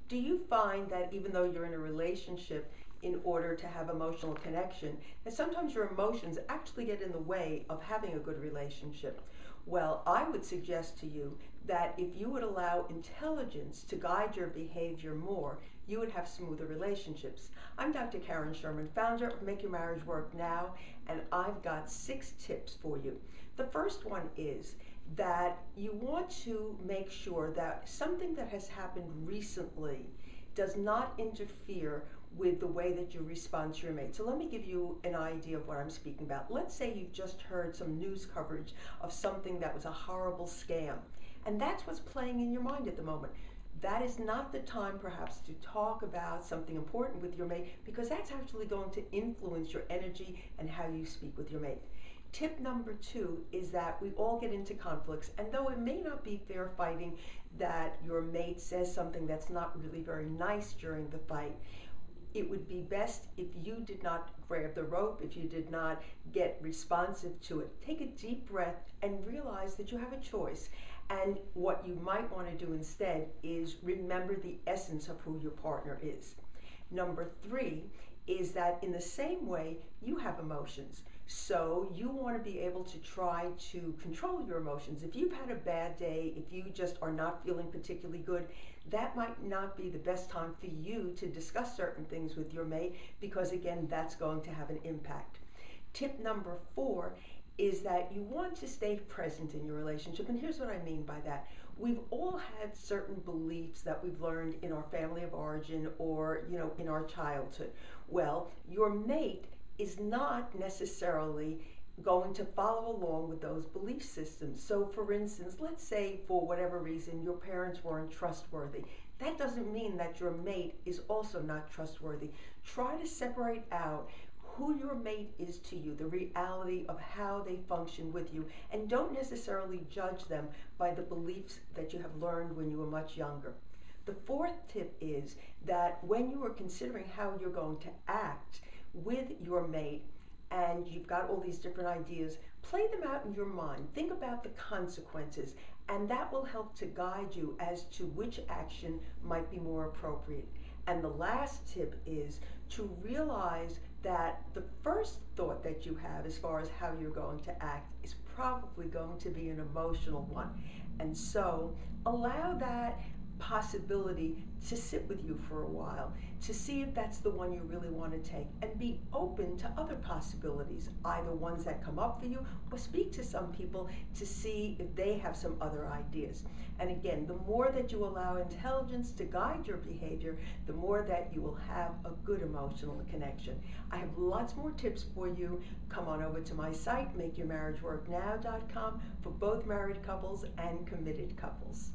Do you find that even though you're in a relationship, in order to have emotional connection, that sometimes your emotions actually get in the way of having a good relationship? Well, I would suggest to you that if you would allow intelligence to guide your behavior more, you would have smoother relationships. I'm Dr. Karen Sherman, founder of Make Your Marriage Work Now, and I've got 6 tips for you. The first one is that you want to make sure that something that has happened recently does not interfere with the way that you respond to your mate. So let me give you an idea of what I'm speaking about. Let's say you've just heard some news coverage of something that was a horrible scam, and that's what's playing in your mind at the moment. That is not the time perhaps to talk about something important with your mate, because that's actually going to influence your energy and how you speak with your mate. Tip number 2 is that we all get into conflicts, and though it may not be fair fighting that your mate says something that's not really very nice during the fight, it would be best if you did not grab the rope, if you did not get responsive to it. Take a deep breath and realize that you have a choice. And what you might want to do instead is remember the essence of who your partner is. Number 3 is that in the same way, you have emotions. So you want to be able to try to control your emotions. If you've had a bad day, if you just are not feeling particularly good, that might not be the best time for you to discuss certain things with your mate, because again, that's going to have an impact. Tip number 4 is that you want to stay present in your relationship. And here's what I mean by that. We've all had certain beliefs that we've learned in our family of origin or, in our childhood. Well, your mate is not necessarily going to follow along with those belief systems. So for instance, let's say for whatever reason your parents weren't trustworthy. That doesn't mean that your mate is also not trustworthy. Try to separate out who your mate is to you, the reality of how they function with you, and don't necessarily judge them by the beliefs that you have learned when you were much younger. The 4th tip is that when you are considering how you're going to act with your mate, and you've got all these different ideas, play them out in your mind. Think about the consequences, and that will help to guide you as to which action might be more appropriate. And the last tip is to realize that the first thought that you have as far as how you're going to act is probably going to be an emotional one. And so allow that possibility to sit with you for a while, to see if that's the one you really want to take, and be open to other possibilities, either ones that come up for you, or speak to some people to see if they have some other ideas. And again, the more that you allow intelligence to guide your behavior, the more that you will have a good emotional connection. I have lots more tips for you. Come on over to my site, makeyourmarriageworknow.com, for both married couples and committed couples.